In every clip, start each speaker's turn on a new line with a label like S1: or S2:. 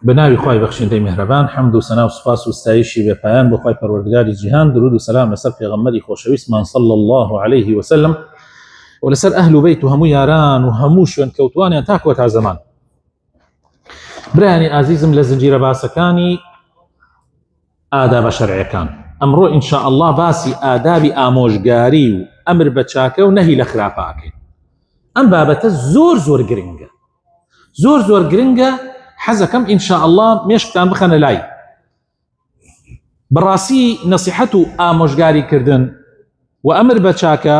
S1: بناوی خوای بخشنده مهربان، حمد و ثنا و سپاس و ستایشی به پایان بخوای پروردگاری جهان، درود و سلام لسر پیغمبری خوشویستمان صلی الله علیه و سلم و لسر اهل و بیت و همو یاران و همو شوێن کەوتوانیان تا کۆتا زەمان. برایانی ئازیزم لە زنجیرە باسەکانی ئادابە شەرعیەکان ئەمڕۆ ئینشاء الله باسی ئادابی ئامۆژگاری و ئەمر بە چاکە و نەهی لە خراپەکەین. ئەم بابەتە زۆر گرنگە، زۆر گرنگە. حەزەکەم ئینشاء الله مێشکتان بخەنە لای. بەڕاستی نەسیحەت و ئامۆژگاریکردن و ئەمر بە چاکە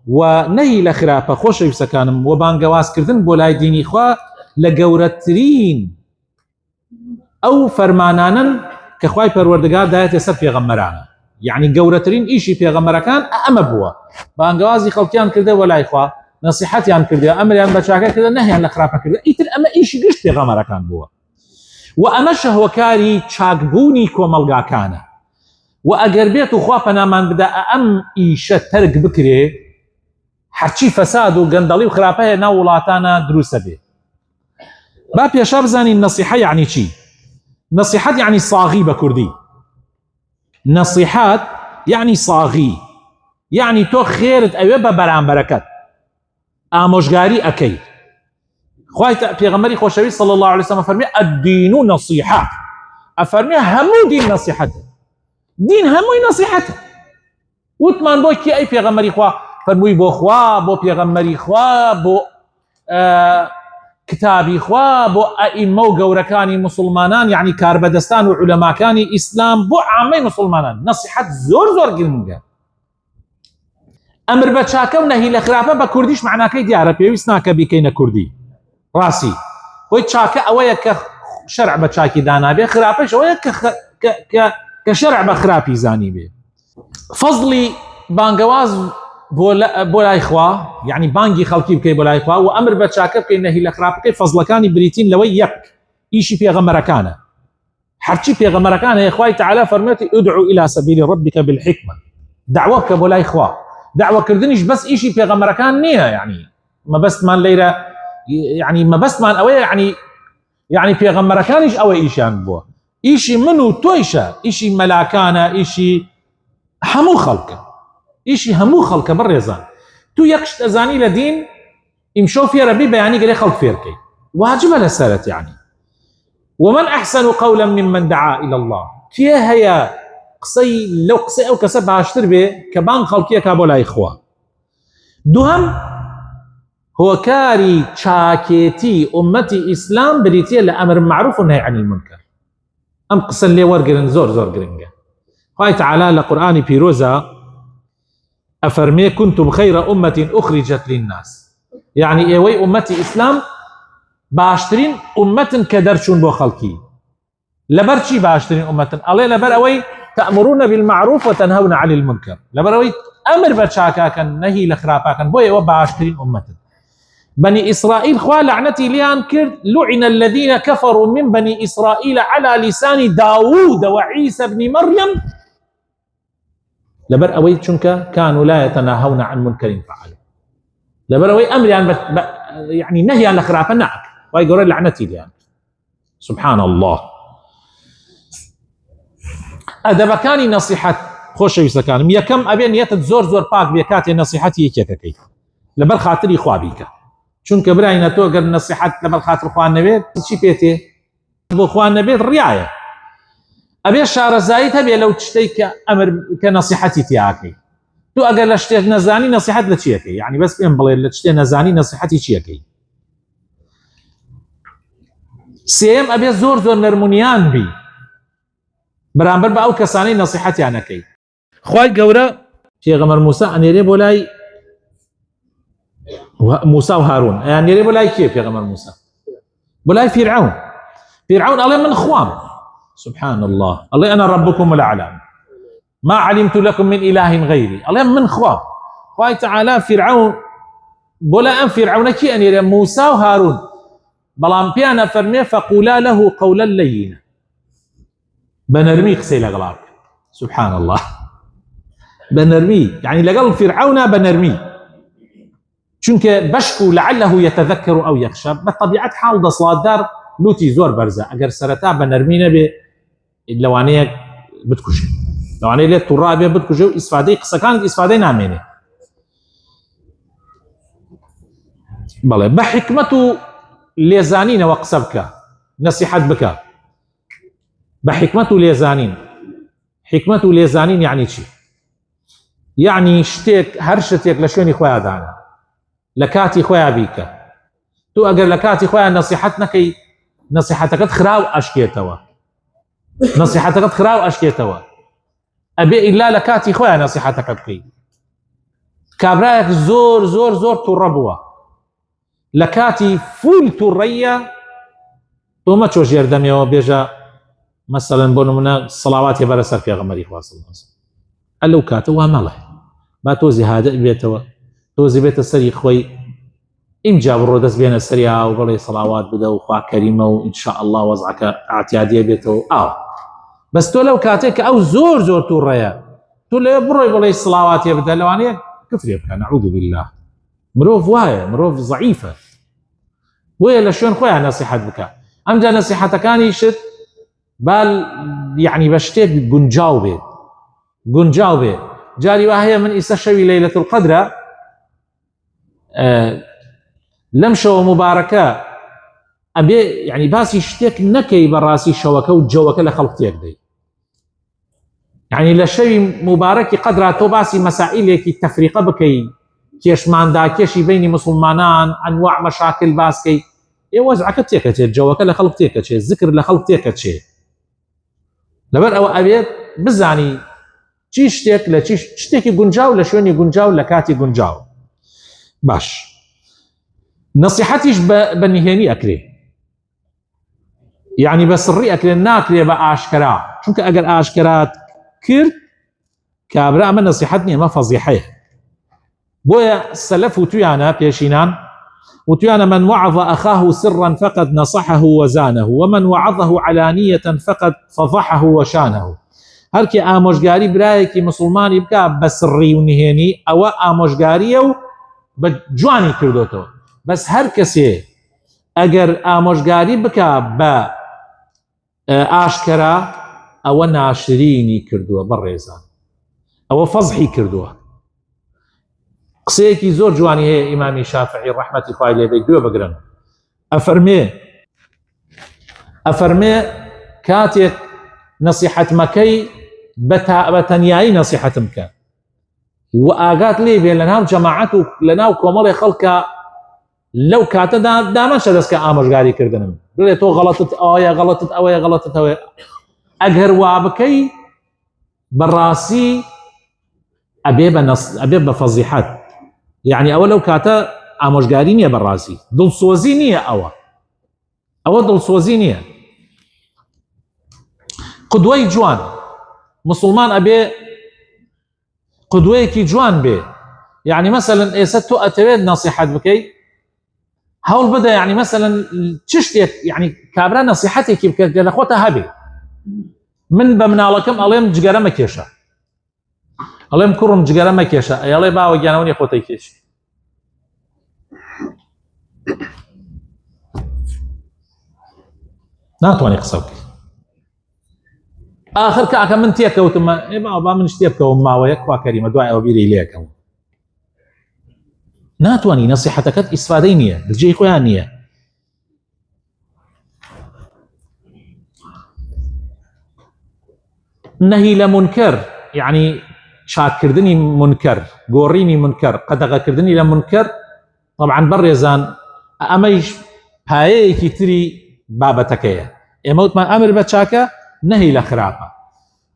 S1: و نەهی لە خراپە خۆشەویستەکانم و بانگەوازکردن بۆ لای دینی خوا لە گەورەترین ئەو فەرمانانن کە خوای پەروەردگار دایەتە سەر پێغەمبەرانە. یعنی گەورەترین ئیشی پێغەمبەرەکان ئەمە بووە، بانگەوازی خەڵکیان کردەوە لای خوا، نصیحەتیان کردە، ئەمریان بە چاکە کردە، نەهیان لە خراپە کردە. ئیتر ئەمە ئیشی گشت پێغەمبەرەکان بووە و ئەمەش هۆکاری چاکبوونی کۆمەلگاکانە. و ئەگەر بێت و خوا پەنامان بدە ئەم ئیشە تەرک بکرێ، هەرچی فەساد و گەندەڵی و خراپەیە ناو وڵاتانە دروستە بێ. با پێشا بزانین نەسیحە یعنی چی. نەسیحەت یعنی ساغی بە کوردی. نەسیحەت یعنی ساغی، یعنی تۆ خێرت ئەوێ بە بەرامبەرەکەت، ئامۆژگاری ئەکەی. خوای پێغەمبەری خۆشەویست صلی الله علیه وسلم فەرمی الدین نصیحە، ئەفەرمی هەموو دین نەسیحەتە، دین هەمووی نەسیحەتە. وتمان بۆ کی ئەی پێغەمبەری خوا؟ فەرمووی بۆ خوا، بۆ پێغەمبەری خوا، بۆ کتابی خوا، بۆ ئەئیمە و گەورەکانی مسلمانان، یعنی کاربەدەستان و عولەماکانی ئیسلام، بۆ عامەی مسلمانان. نەسیحەت زۆر گرنگە. ئەمر بە چاکە و نەهی لە خراپە بە کوردیش معناکەی دیارە، پێویست ناکە بیکەینە کوردی. ڕاستی خۆی چاکە ئەوەیە کە شەرع بە چاکی دانابێ، خراپەش ئەوەیە کە شەرع بە خراپی زانی بێ. فەزڵی بانگەواز بۆ لای خوا، یعنی بانگی خەڵکی بکەی بۆ لای خوا و ئەمر بە چاکە بکەی نەهی لە خراپ بکەی، فەزڵەکانی بریتین لەوەی یەک ئیشی پێغەمبەرەکانە. هەرچی پێغەمبەرەکانە هەیە، خوای تەعالی فەرمێتی ئودعو إلى سبيل ربك بالحکمة، دعوە بکە بۆ لای خوا. دعوەکردنیش بەس ئیشی پێغەمبەرەکان نییە، یعنی مەبەستمان لەیرە، یعنی مەبەستمان ئەوەیە، یعنی پێغەمبەرەکانیش ئەوە ئیشیان بووە. ئیشی من و تۆیشە، ئیشی مەلاکانە، ئیشی هەموو خەڵکە، ئیشی هەموو خەڵکە. بەڕێزان، تو یەکشت ئەزانی لە دین ئیمشەو فێرەبی بەیانی گەلێ خەڵک فێرکەی، واجبە لەسەرت. یعنی ومن أحسن قولا ممن دعا إلى الله، کێ هەیە قسەی لەو قسەی ئەو کەسە باشتر بێ کە بانگ خەڵکیەکا بۆ لای خوا. دووهەم، هۆکاری چاکێتی ئومەتی ئیسلام بریتیە لە ئەمر معروف و نهی عن المنکر. ئەم قسە لێ وەرگرن، زۆر گرنگە. خوای تەعالی لە قورئانی پیرۆزە ئەفەرمێ كنتم خير أمة أخرجت للناس، یعنی ئێوەی ئومەتی ئیسلام باشترین ئومەتن کە دەرچوون بۆ خەڵکی. لەبەر چی باشترین ئومەتن؟ ئەڵێ لەبەر ئەوەی تأمرون بالمعروف وتنهون عن المنكر، لەبەر ئەوەی ئەمر بە چاکاکەن نەهی لە خراپاکەن، بۆ ئێوە باشترین ئومەتن. بني إسرائيل خوا لعنتي ليان كرد، لعن الذين كفروا من بني إسرائيل على لسان داوود وعيسى بن مريم لبر أوي چونك كانوا لا يتناهون عن منكر فعلوا. لبر أوي أمر يعني نهي عن الخرافة نعك، ويقول لعنتي ليان. سبحان الله. أدبكاني نصيحة خوشويستا كان يكم أبين يتد زور باك بيكاتي نصيحتي يكيكي لبر خاطري خوابيك. چونکە برایە تۆ گەر نەسیحەت لەبەر خاتر خوان نەبێت، چی پێتێ؟ بۆ خوان نەبێت ڕیایە. ئەبێ شارەزاییت هەبێ لەو شتەی کە نەسیحەتی تیاکەی. تو ئەگەر لە شتێک نەزانی نەسیحەت لە چیەکەی؟ یعنی بەس پێم بڵێ لە شتێ نەزانی نەسیحەتی چیەکەی؟ سێم، ئەبێ زۆر نەرمونیان بی بەرامبەر بە ئەو کەسانەی نەسیحەتیانەکەی. خوای گەورە پێغەمبەر موسا ئەنێرێ بۆ لای موسى وهارون، يعني يريبوا لاي كيف يا غمر موسى؟ بولاي فرعون الله من خوام. سبحان الله. الله أنا ربكم الأعلى ما علمت لكم من إله غيري. الله من خوام. خواه تعالى فرعون بولا أن فرعون كي أن يري موسى وهارون بلان بيانا فرمي فقولا له قولا لينا، بنرمي قسي لغلاك. سبحان الله. بنرمي يعني لقل فرعون بنرمي چونکە بەشک و لعله يتذكر أو يخشى بطبيعة حال دەسڵاتدار لوتی زۆر بەرزە ئەگەر سەرەتا بە نەرمی نەبێ لەوانەیە بتکوژێ لەوانەیە لێت تووڕابێ بتکوژێ و ئیسفادەی قسەکانت ئیسفادەی نامێنێ. بەڵێ بە حکمت و لێزانینەوە قسە بکە نەسیحەت بکە بە حکمت و لێزانین. حکمت و لێزانین یعنی چی؟ یعنی شتێک هەر شتێک لە شوێنی خۆیان دانا لە کاتی خۆیان بیکە. تو ئەگەر لە کاتی خۆیان نەسیحەت نەکەی نەسیحەتەکەت خراو ئەشکێتەوە نەسیحەتەکەت خراو ئەشکێتەوە ئەبێ ئیلا لە کاتی خۆیان نەسیحەتەکە بکەی. کابرایەک زۆر زۆر زۆر تووڕە بووە لە کاتی فول تووڕەیە تۆ مەچۆ ژێردەمێەوە بێژە مەسەڵەن بۆ نمونە سەڵاواتی بەرەسەر پێغەمبەری خوا صلی الله علیه وسلم ئەلەو کاتە وا مەڵێ با تۆزی هادە بێتەوە تۆزی بێتە سەری خۆی ئینجا بڕۆ دەست بێنە سەریا و بڵێ سەڵاوات بدە و خوا کەریمە و ئینشاء الله وەزعەکە ئاعتیادیە بێتەوە ئاو بەس تۆ لەو کاتێک کە ئەو زۆر زۆر تووڕەیە تۆ لێ بڕۆی بڵێ سەڵاواتێ بدە لەوانەیە کفرێ بکە نەعوذ بالله. مرۆڤ وایە مرۆڤ ضعیفە بۆیە لە شوێن خۆیان نەسیحەت بکە. ئەمجا نەسیحەتەکانی شت بال یعنی بە شتێک گونجاو بێت گونجاو بێت. جاری وا هەیە من ئیستا شەوی لەیلەة القەدرە لەم شەوە مبارەکە ئەبێ یعنی باسی شتێک نەکەی بەڕاستی شەوەکە و جەوەکە لە خەڵک تێک دەی. یعنی لە شەوی مبارەکی قەدرا تۆ باسی مەسائلێکی تەفریقە بکەی کێشماندا کێشی بینی مسلمانان ئەنواع مەشاکل باسکەی ئێ وەزعەکە تێکەچێت جەوەکە لە خەڵک تێکەچێت ذکر لە خەڵک تێکەچێت. لەبەر ئەوە ئەبێت بزانی چی شتێک لە چی شتێکی گونجاو لە شوێنی گونجاو لە کاتی گونجاو. باش نەسیحەتیش بە نهێنی ئەکرێ یعنی بە سڕی ئەکرێ ناکرێ بە ئاشکرا چونکە ئەگەر ئاشکرات کرد کابرا ئەمە نەسیحەت نیە ئەمە فەزیحەیە. بۆیە سەلەف وتویانە پێشینان وتویانە من وعظ أخاه سرا فقد نصحه وزانه ومن وعظه علانية فقد فضحه وشانه. هەرکی ئامۆژگاری برایەکی مسلمانی بکە بە سڕی و نهێنی ئەوە ئامۆژگاریە و بە جوانی کردوتەوە. بەس هەر کەسێ ئەگەر ئامۆژگاری بکە بە ئاشکرا ئەوە ناشرینی کردووە بەڕێزان ئەوە فەزحی کردووە. قسەیەکی زۆر جوانی هەیە ئیمامی شافعی ڕەحمەتی خوای لێ بێت گوێ بگرن ئەفەرمێ کاتێک نەسیحەت مەکەی بە تەنیایی نەسیحەتم بکە و ئاگات لێ بێ لەناو جەماعەت و لەناو کۆمەڵی خەڵکە لەو کاتەدا دامەشە دەستکە ئامۆژگاریکردنم بڵێ تۆ غەڵەتت ئەوەیە غەڵەتت ئەوەیە غەڵەتت ئەوەیە. ئەگەر وا بکەی بەڕاستی ئەبێ بە فەزیحەت یعنی ئەوە لەو کاتە ئامۆژگاری نییە بەڕاستی دڵسۆزی نییە ئەوە دڵسۆزی نییە. قودوەی جوان مسلمان ئەبێ قودوەیەکی جوان بێ. یعنی مەسەلەن ئێستا تۆ ئەتەوێت نەسیحەت بکەی هەوڵ بدە یعنی مەسەلەن چ شتێک یعنی کابرا نەسیحەتێکی بکە لە خۆتە هەبێ. من بە مناڵەکەم ئەڵێم جگەرە مەکێشە ئەڵێم کوڕم جگەرە مەکێشە ئەڵێ باوە گیانەوەنی خۆتەی کێشی ناتوانێ قسە بکەی. آخر کاکە من تێکەوتمە با من شتێ بکەوم ماوەیە خوا کەریمە دوای ئەوە بیری لێکەم ناتوانی نەسیحەتەکەت ئیسفادەی نییە دجێی خۆیان نییە. نهی لە منکر یعنی چاککردنی منکر گۆڕینی منکر قەدەغەکردنی لە منکر طبعا بەڕێزان ئەمەیش پایەیەکی تری بابەتەکەیە. ئێمە وتمان ئەمر بە چاکە نهی لە خراپە.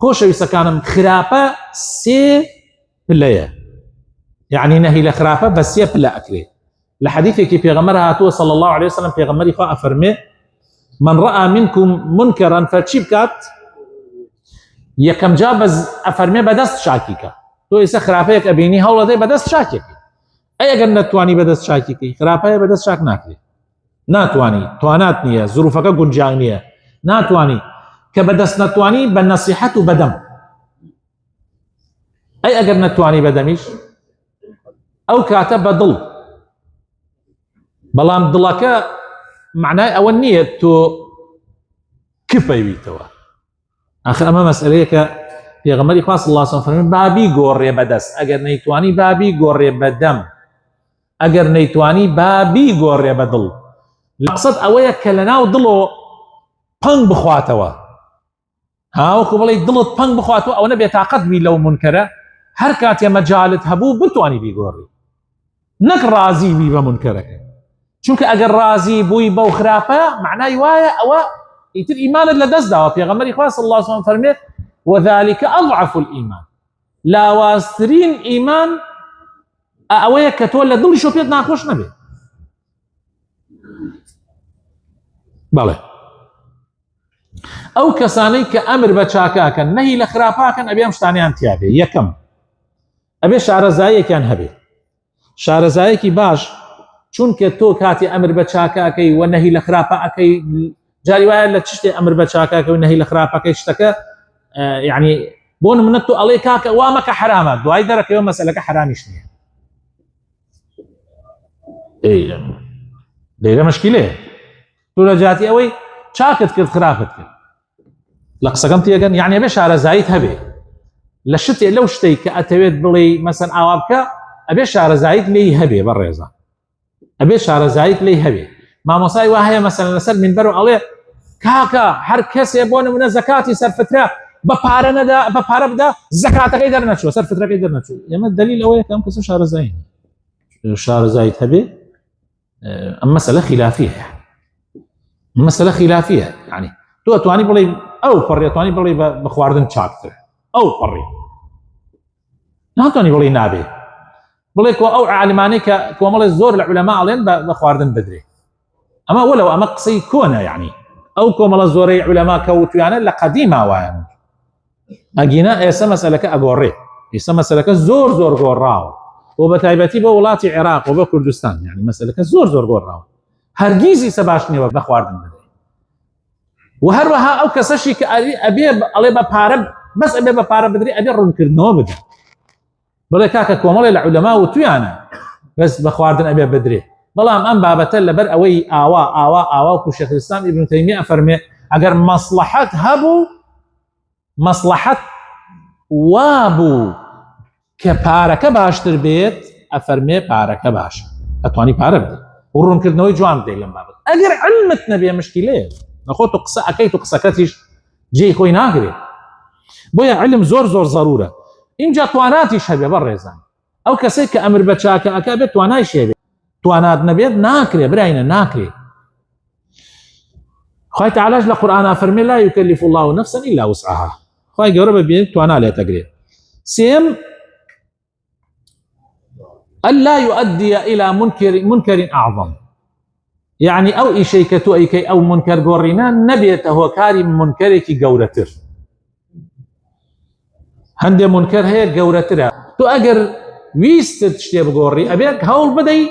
S1: خۆشەویستەکانم خراپە سێ پلەیە یعنی نهی لە خراپە بە سێ پلە ئەکرێ. لە حەدیثێکی پێغەمبەر هاتووە صلی الله عليه وسلم پێغەمبەری خوا ئەفەرمێ من رأى منكم منكرا فچی بکات یەکەم جا ئەفەرمێ بەدەست چاکیکە. تۆ ئێستا خراپەیەک ئەبینی هەوڵەدەی بەدەست چاکێکی ئەگەر نەتوانی بەدەست چاکیکەی خراپەیە بەدەست چاک ناکرێت ناتوانی توانات نییە زروفەکە گونجاو نییە ناتوانی کە بەدەست نەتوانی بە نەسیحەت و بەدەم ئەگەر نەتوانی بەدەمیش ئەو کاتە بەدڵ بەڵام دڵەکە معنای ئەوە نییە تۆ کپەیویتەوە. ئاخر ئەمە مەسئلەیەکە پێغەمبەری خوا صلی الله علیه و سلم فەرمووی بابی گۆڕێ بەدەست، ئەگەر نەیتوانی بابی گۆڕێ بەدەم، ئەگەر نەیتوانی بابی گۆڕێ بە دڵ. مەقسەد ئەوەیە کە لەناو دڵۆ پەنگ بخواتەوە، هاوەکو بڵێ دڵت پەنگ بخواتەوە، ئەوە بێتاقەت بی لەو منکەرە، هەر کاتێ مەجالت هەبوو بتوانی بیگۆڕی، نەک ڕازی بی بە منکەرەکە. چونکە ئەگەر ڕازی بووی بەو خراپە معنای وایە ئەوە ئیتر ئیمانت لەدەست داوە. پێغەمبەری خوا صلی الله علیه و سلم فەرمێت وذلك أضعف الإيمان، لاوازترین ئیمان ئەوەیە کە تۆ لە دڵیشۆ پێت ناخۆش نەبێ. بەڵێ ئەو کەسانەی کە ئەمر بە چاکاکەن نەهی لە خراپاکەن ئەبێ ئەم شتانیان تیابێ. یەکەم ئەبێ شارەزاییەکیان هەبێ، شارەزایەکی باش، چونکە تۆ کاتی ئەمر بە چاکاکەی و نەهی لە خراپاکەی، جاری وایە لە چ شتێ ئەمر بە چاکاکەی و نەهی لە خراپاکەی شتەکە یعنی بۆ نمونە تۆ ئەڵێ کاکە وا مەکە حرامە، دوای دەرەکەوە مەسەلەکە حرامیش نییە. لێرە مشکلەیە، تۆ لە جاتی ئەوەی چاکت کرد خراپت کرد لە قسەکەم تێگەن، یعنی ئەبێ شارەزاییت هەبێ لە شتێ لەو شتەی کە ئەتەوێت بڵێ مەسەن ئاوا بکە، ئەبێ شارەزاییت لێی هەبێ بەڕێزە، ئەبێ شارەزاییت لێی هەبێ. مامۆسای وا هەیە مەسەلەن لەسەر منبەر و ئەڵێ کاکە هەر کەسێ بۆ نمونە زەکاتی سەرفترە بە پارە نەدا، بە پارە بدا، زەکاتەکەی دەرنەچووە، سەرفترەکەی دەرنەچوو. ئێمە دلیل ئەوەیە کە ئەم کەسە شارەزایی شارەزاییت هەبێ. ئەم مەسەلە خلافیە، مەسەلە خلافیە، یعنی تۆ ئەتوانی بڵێ ئەو پەڕی ئەتوانی بڵێ بە خواردن چاکترە، ئەو پەڕی ناتوانی بڵێ نابێ، بڵێ کۆ ئەو عالمانەی کە کۆمەڵێ زۆر لە عولەما ئەڵێن بە خواردن بدرێ. ئەمە وەلەو ئەمە قسەی کۆنە، یعنی ئەو کۆمەڵە زۆرەی عولەما کەوتویانە لە قەدیما وایە، ئەگینا ئێستا مەسەلەکە ئەگۆڕێ، ئێستا مەسەلەکە زۆر زۆر گۆڕاوە، و بە تایبەتی بە وڵاتی عێراق و بە کوردستان، یعنی مەسەلەکە زۆر زۆر گۆڕاوە، هەرگیزی سە باش نیوە بە خواردن بدرێ. و هەروەها ئەو کەسەشی کە ئەبێ ئەڵێ بە پارە بەس ئەبێ بە پارە بدرێ، ئەبێ ڕوونکردنەوە بدە، بڵێ کاکە کۆمەڵێ لە عولەما وتویانە بەس بە خواردن ئەبێ بدرێ. بەڵام ئەم بابەتە لەبەر ئەوەی ئاوا و شێخ الئیسلام ئیبن تەیمیە ئەفەرمێ ئەگەر مەسلەحەت هەبوو، مەسلەحەت وابوو کە پارەکە باشتر بێت، ئەفەرمێ پارەکە باشە، ئەتوانی پارە بدە و ڕوونکردنەوەی جوان بدەیت لەم بابەت. ئەگەر علمت نەبێ مشکلەیە، نەخۆ تۆ قسە ئەکەیت و قسەکەتیش جێی خۆی ناگرێت. بۆیە علم زۆر زۆر ضرورە. اینجا تواناتیش هەبێ بەڕێزان، ئەو کەسێک کە ئەمر بە چاکە ئەکا بێت توانایش هەبێت، توانات نەبێت ناکرێ، براینە ناکرێ. خوای تعالیش لە قورئانە فەرمێ لا یکلف الله نفسا الا وسعها، خوای گەورە ببینێت توانا لێتەگرێت. سێم ألا يؤدي إلى منكر أعظم، يعني أو إشي كتو أي كي أو منكر قورينا نبيت هو كاري منكرك قورتر، هندي منكر هي قورتر. تو أجر ويست تشتي بقوري أبيك هول بدي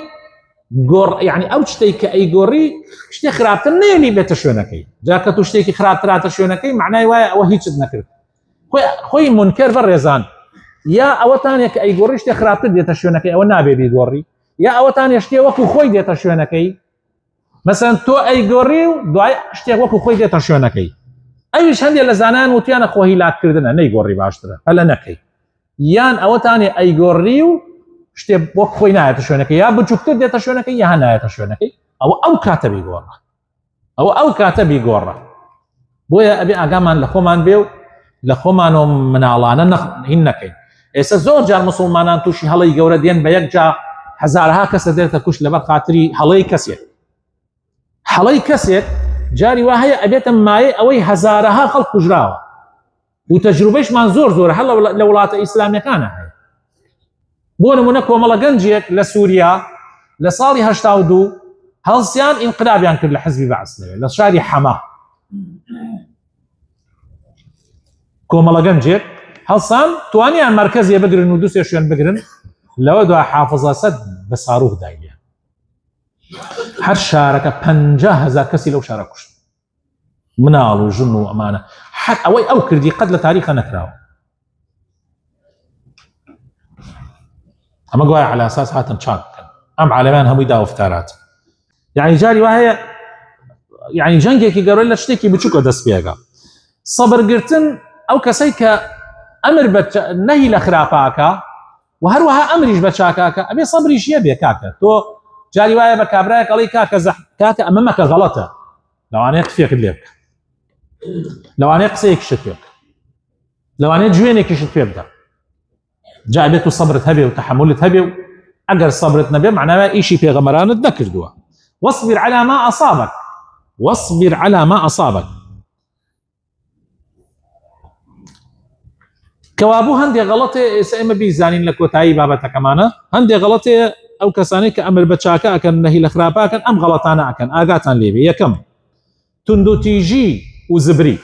S1: قور، يعني أو تشتي كأي قوري تشتي خرابتر نيلي بتشونكي، جاك تشتي خرابتر تشونكي معناه وهي تشدنكر خوي منكر بالرزان، یا ئەوە تانێک ئەی گۆڕی شتێ خراپتر دێتە شوێنەکەی، ئەوە نابێ بیگۆڕی، یا ئەوە تانێ شتێ وەکو خۆی دێتە شوێنەکەی، مەسەن تۆ ئەی گۆڕی و دوای شتێک وەکو خۆی دێتە شوێنەکەی. ئەویش هەندێک لە زانان وتیانە خۆ هیلاککردنە، نەیگۆڕی باشترە هەلە نەکەی، یان ئەوە تانێ ئەی گۆڕی و شتێ وەکو خۆی نایەتە شوێنەکەی، یا بچووکتر دێتە شوێنەکەی یا هەنایەتە شوێنەکەی، ئەو کاتە بیگۆڕە، ئەو کاتە بیگۆڕە. بۆیە ئەبێ ئاگامان لە خۆمان بێ و لە خۆمانەوە مناڵانە هین نەکەین. ئێستا زۆر جار مسلمانان تووشی هەڵەی گەورە دێن، بە یەک جا هەزارها کەسە دێتە کوش لەبەر خاتری هەڵەی کەسێک. هەڵەی کەسێک جاری وا هەیە ئەبێتە مایە ئەوەی هەزارها خەڵک کوژراوە، و تەجروبەیشمان زۆر زۆر هەڵ لە وڵاتە ئیسلامیەکانە هەیە. بۆ نمونە کۆمەڵە گەنجێک لە سووریا لە ساڵی 82 هەڵسیان ئینقلابیان کرد لە حزبی بەعس لە شاری حەما، کۆمەڵە گەنجێک هەڵسان توانیان مرکزیە بگرن و دووسێ شوێن بگرن، لەوە دوای حافظە سەد بە ساڕوخ دایە، هەر شارەکە 50,000 کەسی لەو شارە کوشت، مناڵ و ژن و ئەمانە. حەت ئەوەی ئەو کردی قەت لە تاریخە نەکراوە. ئەمە گوایە عەلە ئەساس هاتن چاک بکەن، ئەم عالەمان هەمووی داوەفتارات. يعني جاري وهي يعني جنگێکی گەورە لە شتێکی بچووکە دەست پێەکە سەبرگرتن ئەو کەسەی کە ئەمر بە نەهی لە خراپاکە و هەروەها ئەمریش بە چاکاکە ئەبێ سەبریش یە بێ کاکە تۆ جاری وایە بە کابرایەک ئەڵێی کاکە ئەمە مەکە غەڵەتە لەوانەیە قفێکت لێ بکە لەوانەیە قسەیەکیشت پێ بکە لەوانەیە جوێنێکیشت پێ بدە جا بێت و سەبرت هەبێ و تەحملت هەبێ و ئەگەر سەبرت نەبێ معناوە ئیشی پێغەمبەرانت نەکردووە واصبر على ما أصابك واصبر على ما أصابك كوابو هەندێک غەڵەتێ ئێستا ئێمە بیزانین لە کۆتایی بابەتەکەمانە هەندێک غەڵەتێ ئەو کەسانەی کە ئەمر بە چاکە ئەکەن نەهی لە خراپاکەن ئەم غەڵەتانە ئەکەن ئاگاتان لێبێ یەکەم توندوتیژی و زبری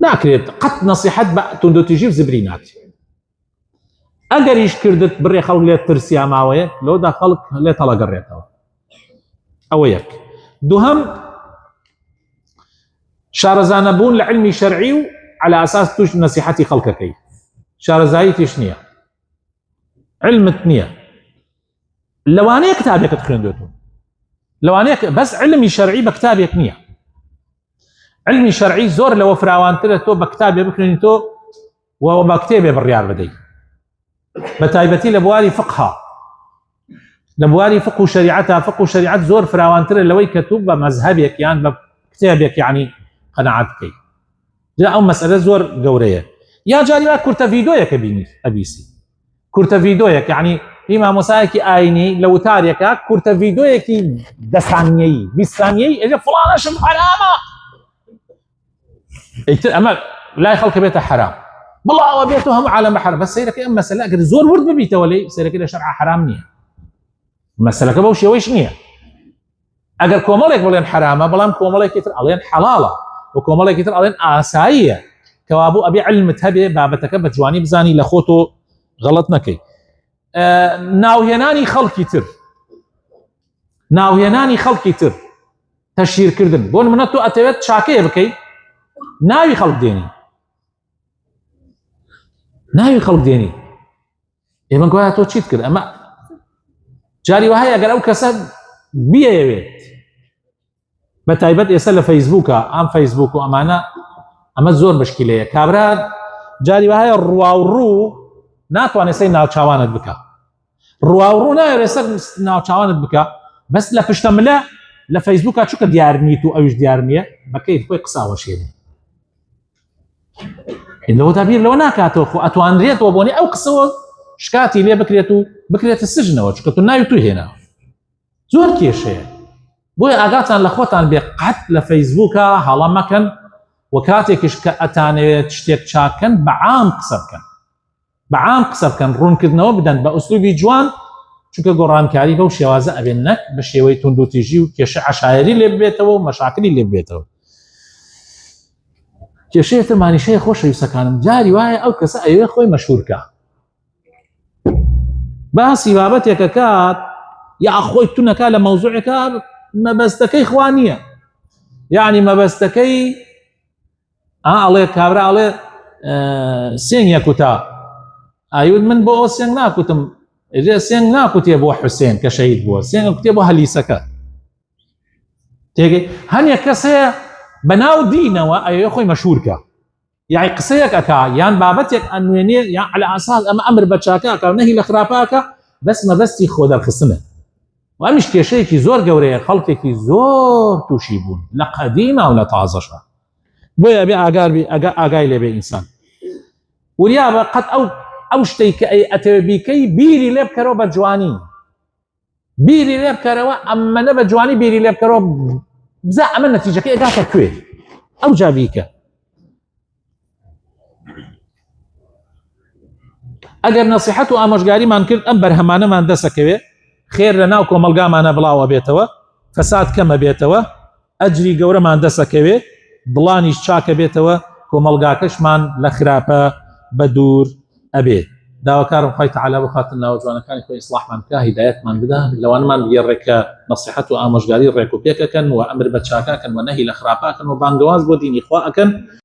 S1: ناکرێت قەت نەسیحەت بە توندوتیژی و زبری ناکرێت ئەگەریش کردت بڕێ خەڵک لێت ترسیا ماوەیە لەوەدا خەڵک لێت هەڵەگەڕێتەوە ئەوە یەک دووهەم شارەزانەبوون لە علمی شەرعی و على أساس توش نصيحتي خلقكي شارزايي تيش نية علمت نية لوانية كتابك تخندوتو لوانية بس علمي شرعي بكتابك نية علمي شرعي زور لو فراوان تلتو بكتابي بكرنيتو وبكتابي بالريال بدي بتايبتي لبواري فقهها لبواري فقه شريعتها فقه شريعت زور فراوان تلت لوي كتب بمذهبك يعني بكتابك يعني قناعتك جا ئەو مەسئلە زۆر گەورەیە یا جاری وا کورتە ڤیدۆیەکە بینی ئەبیسی کورتە ڤیدۆیەک یعنی مامۆسایەکی ئاینی لە وتارێکە کورتە ڤیدۆیەکی 10 ثانیەیی 20 ثانیەیی ئەجە فڵانەشم حرامە ئیتر ئەمە لای خەڵکە بێتە حرام بڵاوە بێتەوە هەموو عالەمە حرام بەس سەیرەکەی ئەم مەسئلە ئەگەر زۆر ورد ببیتەوە لێی سەیرەکەی لە شەرع حرام نییە مەسئلەکە بەو شێوەیەش نییە ئەگەر کۆمەڵێک بڵێن حرامە بەڵام کۆمەڵێکی تر ئەڵێن حەڵاڵە وكۆمەڵێکی تر ئەڵێن ئاساییە کەوابوو ئەبێ علمت هەبێ بابەتەکە بە جوانی بزانی لە خۆتۆ غەڵەت نەکەی ناوهێنانی خەڵکی تر تەشهیرکردن بۆ نمونە تۆ ئەتەوێت چاکەیە بکەی ناوی خەڵک دێنی ئێمە گوایە تۆ چیت کرد ئەمە جاری وهەیە ئەگەر ئەو کەسە بیەوێت بەتایبەت ئێستا لە فەیسبووکە ئەم فەیسبووک و ئەمە زۆر بشکیلەیە کابرا جاری وهەیە ڕواوڕوو ناتوانێت سەی ناوچاوانت بکە ڕواوڕوو نایەوێت سەر ناوچاوانت بکە بەس لە پشتەملە لە فەیسبووکە چووکە دیار نیت و ئەویش دیار نییە بەکەیت خۆی قساوە شێنێ لەوەدا بیر لەوە ناکاتەوە خۆ ئەتوانرێتەوە بۆنی ئەو قسەوە شکاتی لێ بکرێت و بکرێتە سژنەوە چکە تۆ ناوی تو هێناوە زۆر کێشەیە بۆیە ئاگاتان لە خۆتان بێ قەت لە فەیسبووکە هەڵە مەکەن و کاتێکیش کە ئەتانەوێت شتێک چاکەن بەعام قسە بکەن ڕوونکردنەوە بدەن بە ئوسلوبی جوان چونکە گۆڕانکاری بەو شێوازە ئەبێن نەک بە شێوەی توندوتیژی و کێشە عەشایری لێ ببێتەوە و مەشاکلی لێ ببێتەوە کێشەیەتر مانیشەیە خۆشەویستەکانم جاری وایە ئەو کەسە ئەوێ خۆی مەشهورکە باسی بابەتێکە کات یا خۆی تو نەکا لە مەوزوعێکە مەبەستەکەی خوا نییە یعنی مەبەستەکەی ئەڵێ کابرا ئەڵێ سێنگێک کوتا ئایود من بۆ ئەو سێنگ ناکوتم ئێجێ سێنگ ناکوتێ بۆ حوسێن کە شەهید بووە سێنگ کوتێ بۆ هەلیسەکە تێگەی هەنێک کەس هەیە بەناو دینەوە ئەوێ خۆی مەشهورکە یعنی قسەیەک ئەکا یان بابەتێک ئەنوێنێ یان على ئاساس ئەمە ئەمر بە چاکاکە و نەهی لە خراپاکە بەس مەبەستی خۆدەرخستنە و ئەمیش کێشەیەکی زۆر گەورەیە خەڵکێکی زۆر تووشی بوون لە قەدیمە و لە تازەشە بۆیە بێ ئاگای لێبێ ئینسان وریا بە قەت ئەو شتەی کە ئەتەوێ بیکەی بیری لێ بکەرەوە بە جوانی بیری لێ بکەرەوە ئەمەنە بە جوانی بیری لێ بکەرەوە بزە ئەمە نەتیجەکەی ئەگاتە کوێ ئەو جا بیکە ئەگەر نەسیحەت و ئامۆژگاریمان کرد ئەم بەرهەمانەمان دەسەکەوێ خێر لە ناو کۆمەلگامانە بڵاوە بێتەوە فەساد کەمە بێتەوە ئەجری گەورەمان دەسەکەوێ دڵانیش چاکە بێتەوە کۆمەلگاکەشمان لە خراپە بە دوور ئەبێت داواکارم خوای تەعالا بخاتن ناوە جوانەکانی خۆی ئیسلاحمان بکە هیدایەتمان بدە لەوانمان بگێڕێکە نەسیحەت و ئامۆژگاری ڕێک و پێکەکەن و ئەمر بە چاکاکەن و نەهی لە خراپاکەن و بانگەواز بۆ دینی خوا ئەکەن